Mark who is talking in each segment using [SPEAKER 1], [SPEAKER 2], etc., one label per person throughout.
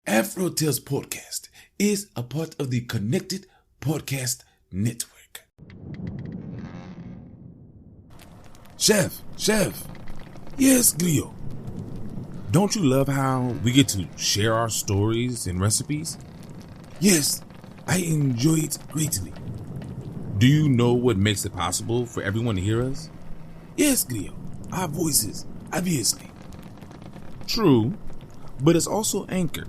[SPEAKER 1] AfroTales Podcast is a part of the Connected Podcast Network. Chef. Yes, Glio. Don't you love how we get to share our stories and recipes? Yes, I enjoy it greatly. Do you know what makes it possible for everyone to hear us? Yes, Glio. Our voices, obviously. True, but it's also Anchor,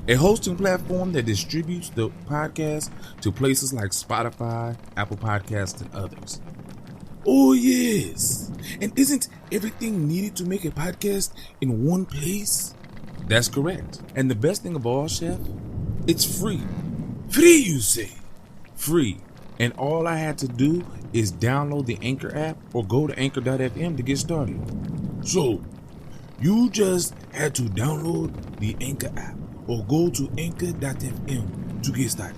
[SPEAKER 1] a hosting platform that distributes the podcast to places like Spotify, Apple Podcasts, and others. Oh, yes. And isn't everything needed to make a podcast in one place? That's correct. And the best thing of all, Chef, it's free. Free, you say? Free. And all I had to do is download the Anchor app or go to anchor.fm to get started. So, you just had to download the Anchor app or go to anchor.fm to get started.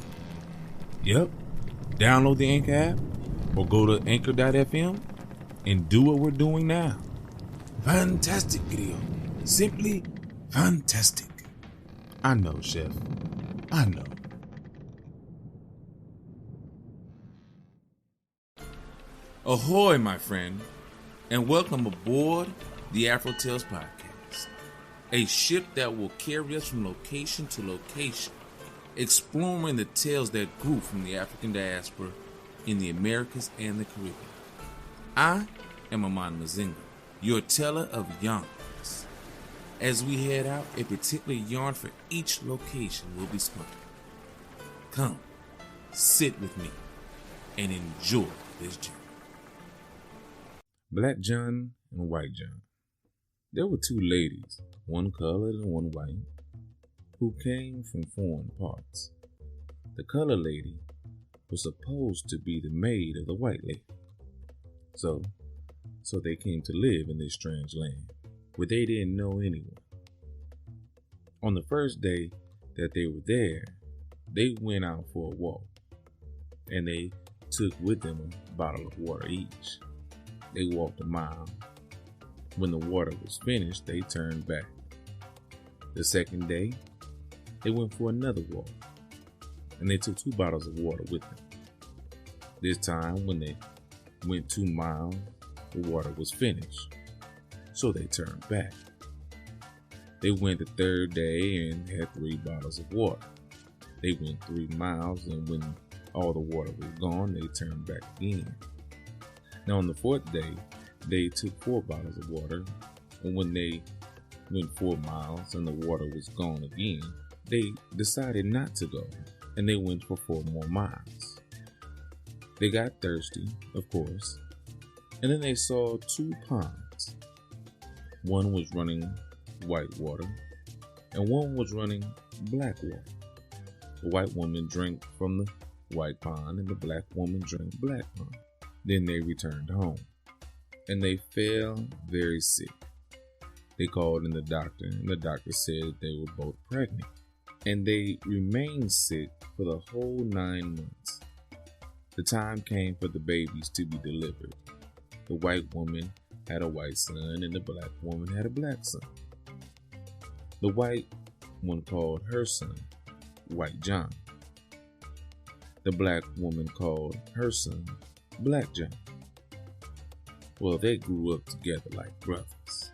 [SPEAKER 1] Yep. Download the Anchor app or go to anchor.fm and do what we're doing now. Fantastic, Grio. Simply fantastic. I know, Chef. I know. Ahoy, my friend, and welcome aboard the AfroTales Podcast, a ship that will carry us from location to location, exploring the tales that grew from the African diaspora in the Americas and the Caribbean. I am Aman Mazinga, your teller of yarns. As we head out, a particular yarn for each location will be spun. Come, sit with me, and enjoy this journey. Black John and White John. There were two ladies, one colored and one white, who came from foreign parts. The colored lady was supposed to be the maid of the white lady. So they came to live in this strange land where they didn't know anyone. On the first day that they were there, they went out for a walk, and they took with them a bottle of water each. They walked a mile. When the water was finished, they turned back. The second day, they went for another walk, and they took 2 bottles of water with them. This time, when they went 2 miles, the water was finished, so they turned back. They went the third day and had 3 bottles of water. They went 3 miles, and when all the water was gone, they turned back again. Now, on the 4th day, they took 4 bottles of water, and when they went 4 miles and the water was gone again, they decided not to go, and they went for 4 more miles. They got thirsty, of course, and then they saw 2 ponds. One was running white water, and one was running black water. The white woman drank from the white pond, and the black woman drank black pond. Then they returned home, and they fell very sick. They called in the doctor, and the doctor said they were both pregnant, and they remained sick for the whole 9 months. The time came for the babies to be delivered. The white woman had a white son, and the black woman had a black son. The white one called her son White John. The black woman called her son Black John. Well, they grew up together like brothers.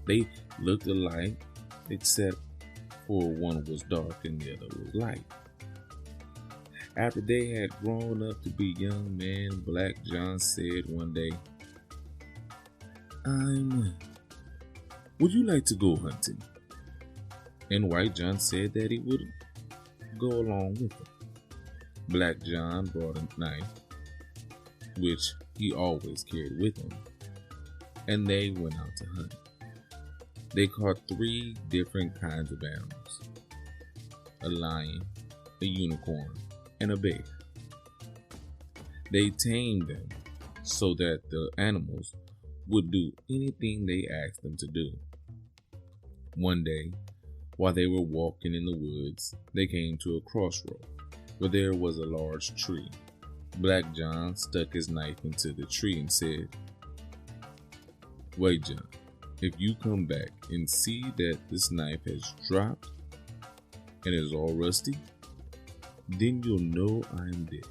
[SPEAKER 1] They looked alike, except for one was dark and the other was light. After they had grown up to be young men, Black John said one day, would you like to go hunting? And White John said that he would go along with him. Black John brought a knife, which he always carried with him, and they went out to hunt. They caught 3 different kinds of animals: a lion, a unicorn, and a bear. They tamed them so that the animals would do anything they asked them to do. One day, while they were walking in the woods, they came to a crossroad where there was a large tree. Black John stuck his knife into the tree and said, "Wait, John, if you come back and see that this knife has dropped, and is all rusty, then you'll know I'm dead."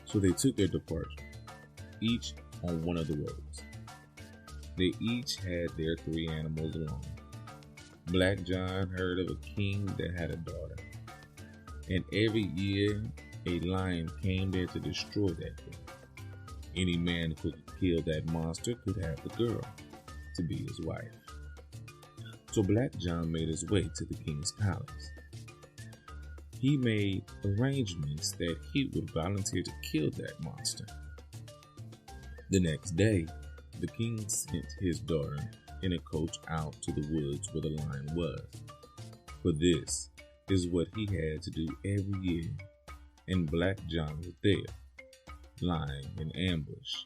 [SPEAKER 1] So they took their departure, each on one of the roads. They each had their 3 animals along. Black John heard of a king that had a daughter, and every year a lion came there to destroy that thing. Any man who could kill that monster could have the girl to be his wife. So Black John made his way to the king's palace. He made arrangements that he would volunteer to kill that monster. The next day, the king sent his daughter in a coach out to the woods where the lion was. For this is what he had to do every year, and Black John was there, lying in ambush.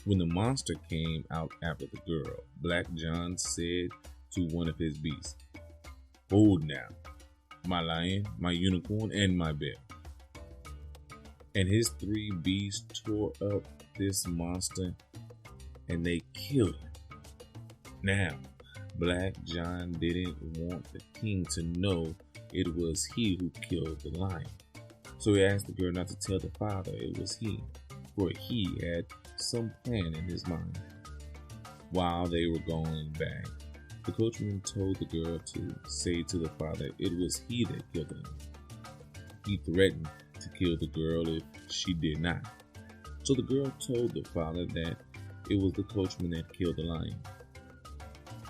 [SPEAKER 1] When the monster came out after the girl, Black John said to one of his beasts, "Hold now, my lion, my unicorn, and my bear." And his 3 beasts tore up this monster, and they killed him. Now, Black John didn't want the king to know it was he who killed the lion. So he asked the girl not to tell the father it was he, for he had some plan in his mind. While they were going back, the coachman told the girl to say to the father it was he that killed him. He threatened to kill the girl if she did not. So the girl told the father that it was the coachman that killed the lion.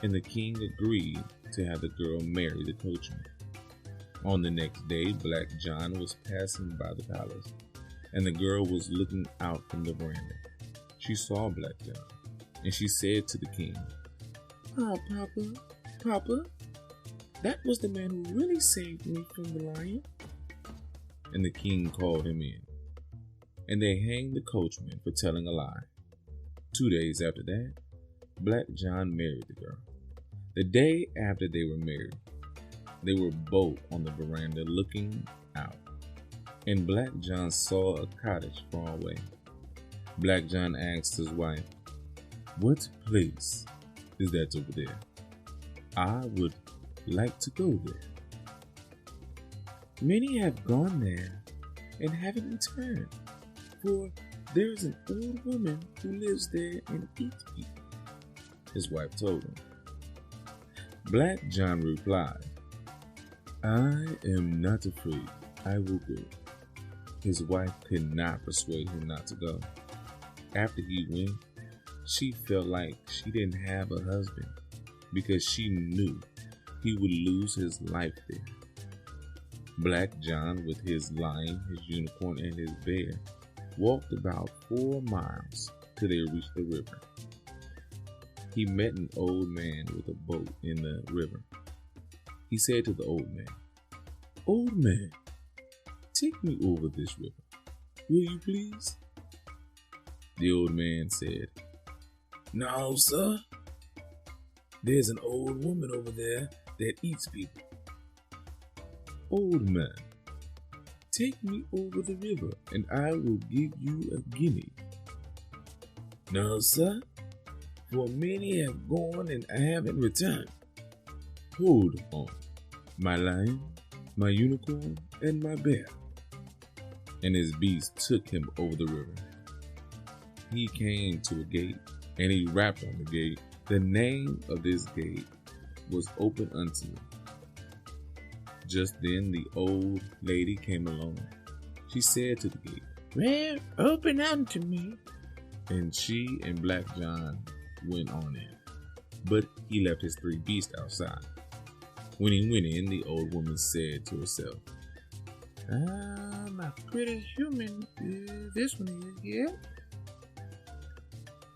[SPEAKER 1] And the king agreed to have the girl marry the coachman. On the next day, Black John was passing by the palace, and the girl was looking out from the veranda. She saw Black John, and she said to the king, "Oh, Papa, that was the man who really saved me from the lion." And the king called him in, and they hanged the coachman for telling a lie. 2 days after that, Black John married the girl. The day after they were married, they were both on the veranda looking out, and Black John saw a cottage far away. Black John asked his wife, "What place is that over there? I would like to go there." "Many have gone there and haven't returned, for there is an old woman who lives there and eats people," his wife told him. Black John replied, "I am not afraid. I will go." His wife could not persuade him not to go. After he went, she felt like she didn't have a husband because she knew he would lose his life there. Black John, with his lion, his unicorn, and his bear, walked about 4 miles till they reached the river. He met an old man with a boat in the river. He said to the old man, "Old man, take me over this river, will you please?" The old man said, "No, sir. There's an old woman over there that eats people." "Old man, take me over the river and I will give you a guinea." "No, sir, for many have gone and I haven't returned." "Hold on, my lion, my unicorn, and my bear." And his beast took him over the river. He came to a gate, and he rapped on the gate. The name of this gate was Open Unto Me. Just then the old lady came along. She said to the gate, "Well, open unto me." And she and Black John went on in, but he left his 3 beasts outside. When he went in, the old woman said to herself, "My pretty human, this one is, yeah."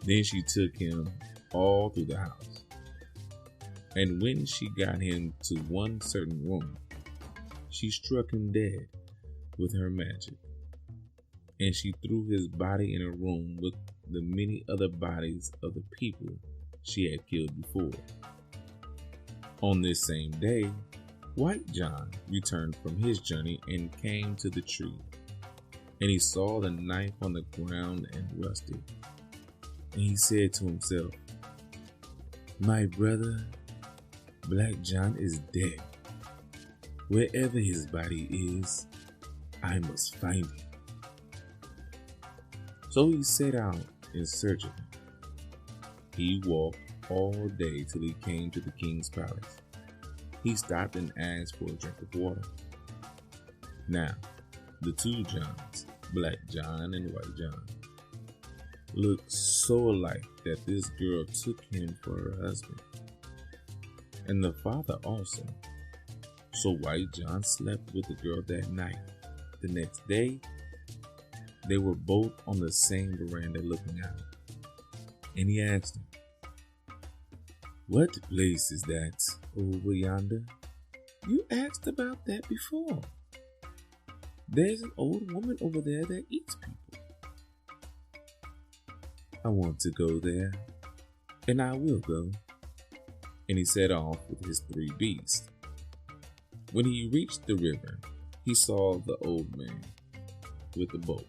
[SPEAKER 1] Then she took him all through the house. And when she got him to one certain room, she struck him dead with her magic. And she threw his body in a room with the many other bodies of the people she had killed before. On this same day, White John returned from his journey and came to the tree. And he saw the knife on the ground and rusted. And he said to himself, "My brother Black John is dead. Wherever his body is, I must find him. So he set out in search of him. He walked all day till he came to the king's palace. He stopped and asked for a drink of water. Now, the two Johns, Black John and White John, looked so alike that this girl took him for her husband, and the father also. So White John slept with the girl that night. The next day, they were both on the same veranda looking out, and he asked him, "What place is that over yonder? You asked about that before. There's an old woman over there that eats people. I want to go there, and I will go." And he set off with his three beasts. When he reached the river, he saw the old man with the boat.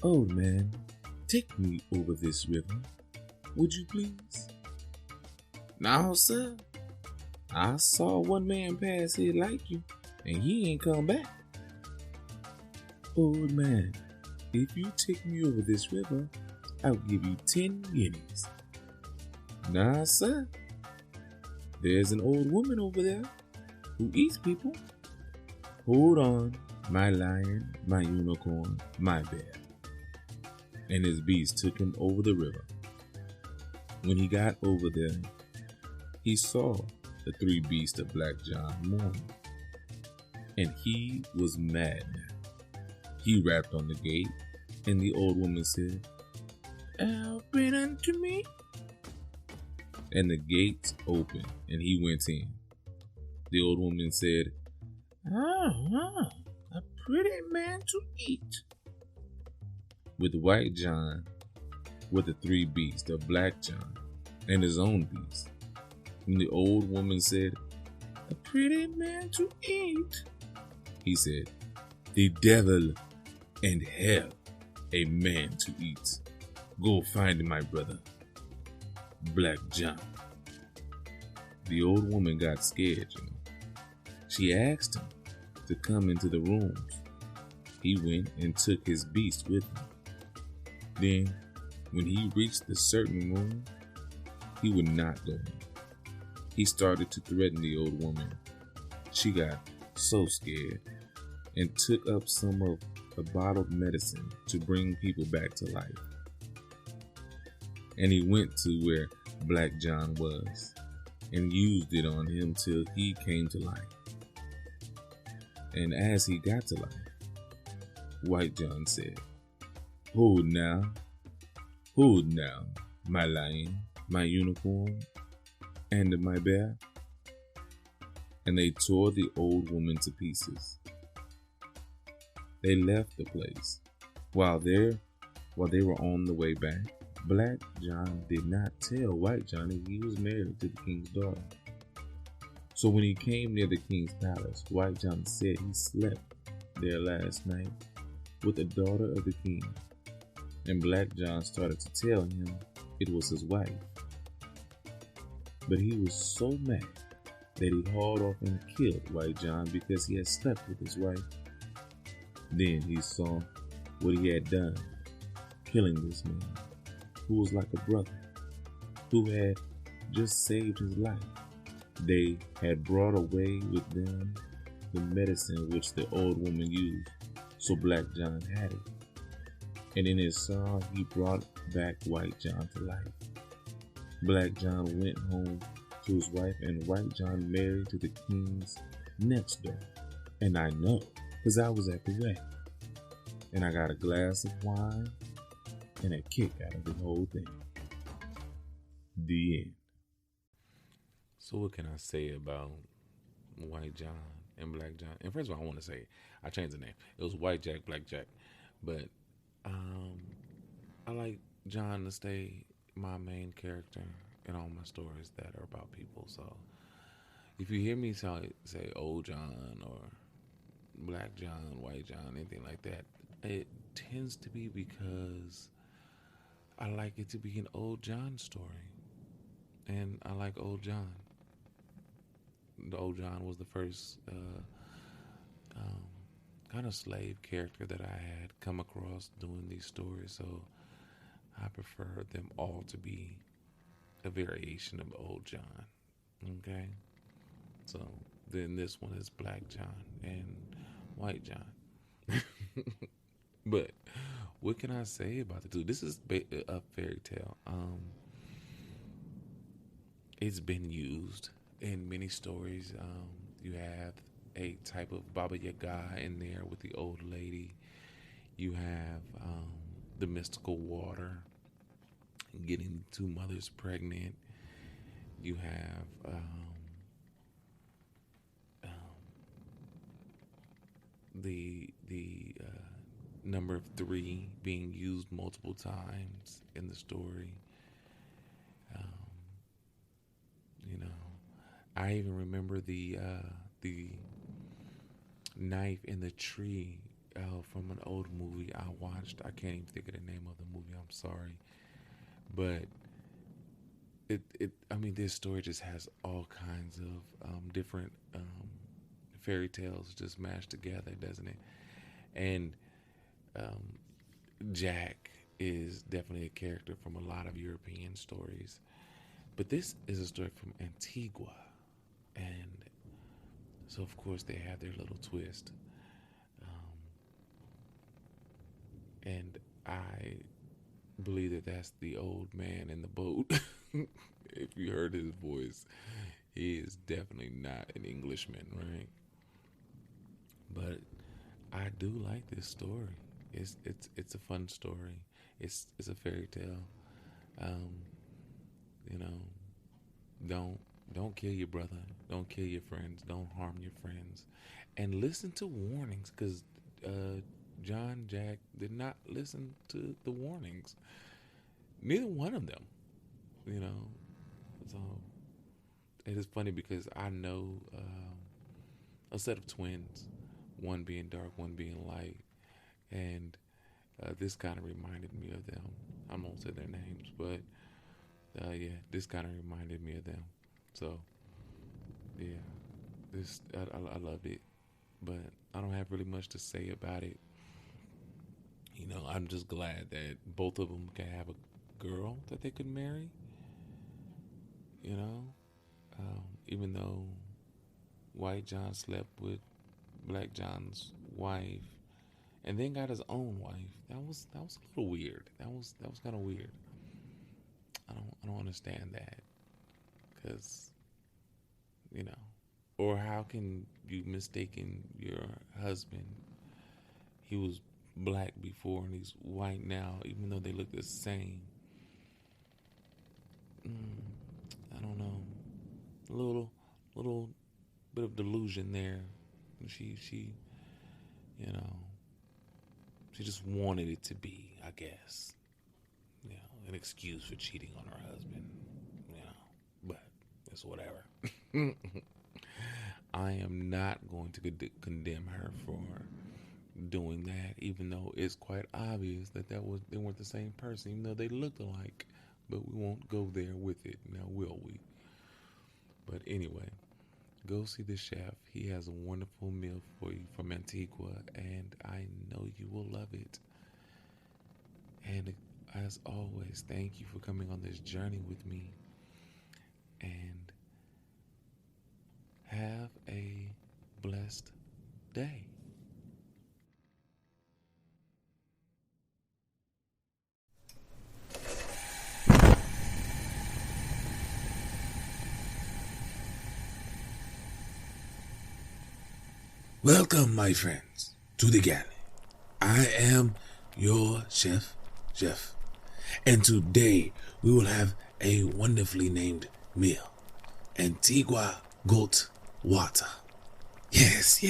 [SPEAKER 1] "Old man, take me over this river, would you please?" "No, sir. I saw one man pass here like you, and he ain't come back." "Old man, if you take me over this river, I'll give you 10 guineas." "Nah, sir. There's an old woman over there who eats people." "Hold on, my lion, my unicorn, my bear." And his beast took him over the river. When he got over there, he saw the three beasts of Black John mourning, and he was mad now. He rapped on the gate, and the old woman said, "Open unto me." And the gates opened, and he went in. The old woman said, "Ah, a pretty man to eat." With White John were the three beasts of Black John and his own beast. And the old woman said, "A pretty man to eat." He said, "The devil and hell, a man to eat. Go find my brother, Black John." The old woman got scared, She asked him to come into the rooms. He went and took his beast with him. Then, when he reached the certain room, he would not go in. He started to threaten the old woman. She got so scared and took up some of the bottled medicine to bring people back to life. And he went to where Black John was and used it on him till he came to life. And as he got to life, White John said, hold now, my lion, my unicorn, and my bear." And they tore the old woman to pieces. They left the place. While they were on the way back, Black John did not tell White John that he was married to the king's daughter. So when he came near the king's palace, White John said he slept there last night with the daughter of the king. And Black John started to tell him it was his wife. But he was so mad that he hauled off and killed White John because he had slept with his wife. Then he saw what he had done, killing this man, who was like a brother, who had just saved his life. They had brought away with them the medicine which the old woman used, so Black John had it. And in his sorrow, he brought back White John to life. Black John went home to his wife, and White John married to the king's next door. And I know, because I was at the wedding. And I got a glass of wine and a kick out of the whole thing. The end. So what can I say about White John and Black John? And first of all, I want to say, I changed the name. It was White Jack, Black Jack. But I like John to stay my main character in all my stories that are about people. So if you hear me say Old John or Black John, White John, anything like that, it tends to be because I like it to be an Old John story. And I like Old John. the old John was the first kind of slave character that I had come across doing these stories, so I prefer them all to be a variation of old John. Okay, so then this one is Black John and White John. But what can I say about the two? This is a fairy tale. It's been used in many stories. You have a type of Baba Yaga in there with the old lady. You have the mystical water, getting two mothers pregnant. You have the number of 3 being used multiple times in the story. You know, I even remember the knife in the tree from an old movie I watched. I can't even think of the name of the movie. I'm sorry, but I mean, this story just has all kinds of different fairy tales just mashed together, doesn't it? And Jack is definitely a character from a lot of European stories, but this is a story from Antigua, and so of course they have their little twist. And I believe that that's the old man in the boat. If you heard his voice, he is definitely not an Englishman, right? But I do like this story. It's a fun story. It's a fairy tale. You know, don't kill your brother. Don't kill your friends. Don't harm your friends. And listen to warnings, because John Jack did not listen to the warnings. Neither one of them, you know. So it is funny because I know a set of twins, one being dark, one being light, and this kind of reminded me of them. I won't say their names, but yeah, this kind of reminded me of them. So yeah, this I loved it, but I don't have really much to say about it. You know, I'm just glad that both of them can have a girl that they could marry. You know, even though White John slept with Black John's wife, and then got his own wife. That was a little weird. That was kind of weird. I don't understand that, because you know, or how can you mistaken your husband? He was black before and he's white now, even though they look the same. I don't know. A little bit of delusion there. She, you know, she just wanted it to be, I guess, you know, an excuse for cheating on her husband, you know, but it's whatever. I am not going to condemn her for doing that, even though it's quite obvious that they weren't the same person, even though they looked alike. But we won't go there with it now, will we? But anyway, go see the chef. He has a wonderful meal for you from Antigua, and I know you will love it. And as always, thank you for coming on this journey with me. And have a blessed day. Welcome, my friends, to the Galley. I am your chef, Jeff, and today we will have a wonderfully named meal, Antigua Goat Water. Yes.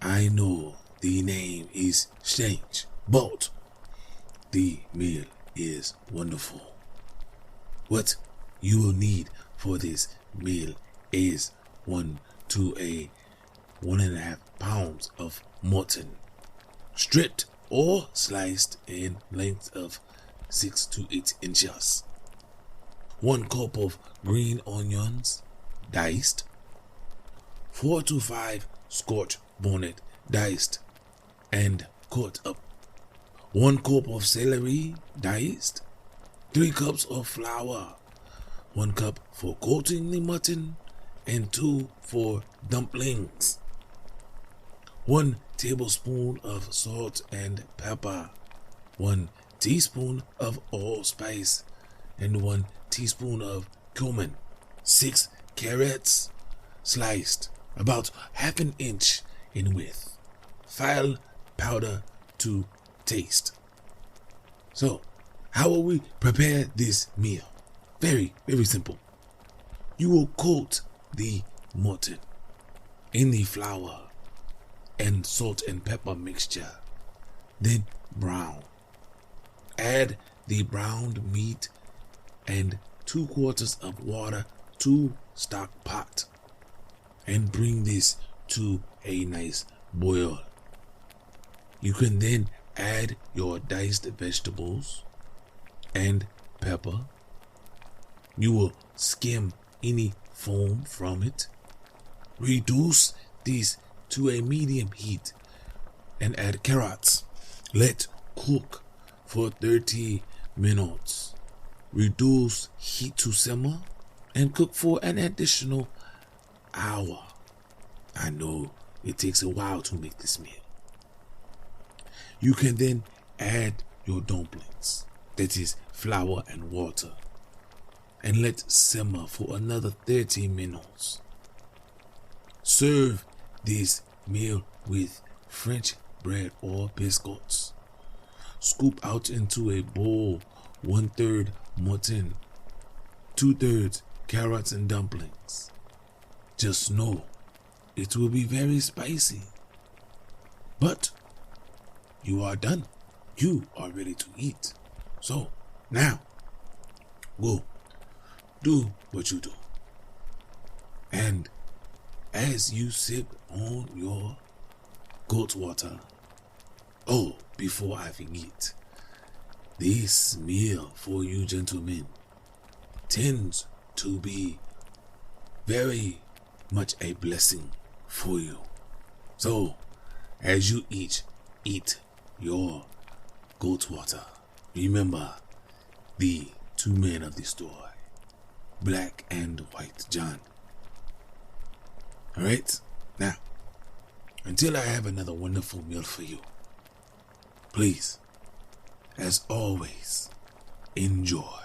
[SPEAKER 1] I know the name is strange, but the meal is wonderful. What you will need for this meal is 1 to 1.5 pounds of mutton, stripped or sliced in length of 6 to 8 inches. 1 cup of green onions, diced.
[SPEAKER 2] 4 to 5 Scotch bonnet diced and cut up, 1 cup of celery diced, 3 cups of flour, 1 cup for coating the mutton, and 2 for dumplings, 1 tablespoon of salt and pepper, 1 teaspoon of allspice, and 1 teaspoon of cumin, 6 carrots sliced about ½ an inch in width, fine powder to taste. So, how will we prepare this meal? Very, very simple. You will coat the mutton in the flour and salt and pepper mixture, then brown. Add the browned meat and 2 quarters of water to stock pot and bring this to a nice boil. You can then add your diced vegetables and pepper. You will skim any foam from it. Reduce these to a medium heat and add carrots. Let cook for 30 minutes. Reduce heat to simmer and cook for an additional hour. I know it takes a while to make this meal. You can then add your dumplings, that is flour and water, and let simmer for another 30 minutes. Serve this meal with French bread or biscuits. Scoop out into a bowl 1/3 mutton, 2/3 carrots and dumplings. Just know it will be very spicy. But you are done. You are ready to eat. So now, go do what you do. And as you sip on your goat water, oh, before I forget, this meal for you gentlemen tends to be very much a blessing for you. So, as you eat your goat water, remember the 2 men of the story, Black and White John. Alright, now, until I have another wonderful meal for you, please, as always, enjoy.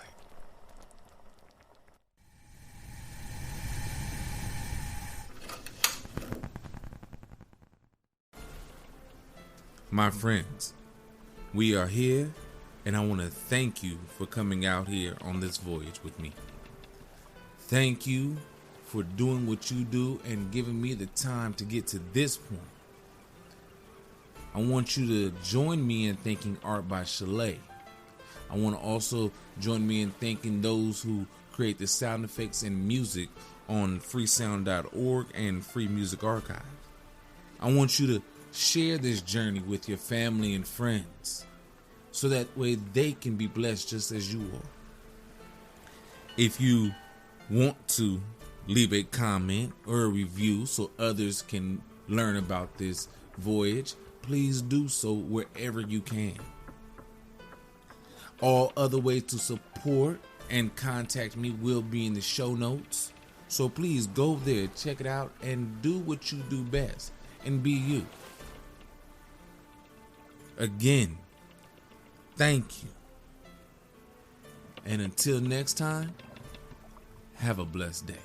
[SPEAKER 1] My friends, we are here, and I want to thank you for coming out here on this voyage with me. Thank you for doing what you do and giving me the time to get to this point. I want you to join me in thanking Art by Chalet. I want to also join me in thanking those who create the sound effects and music on freesound.org and Free Music Archive. I want you to share this journey with your family and friends so that way they can be blessed just as you are. If you want to leave a comment or a review so others can learn about this voyage, please do so wherever you can. All other ways to support and contact me will be in the show notes. So please go there, check it out, and do what you do best and be you. Again, thank you. And until next time, have a blessed day.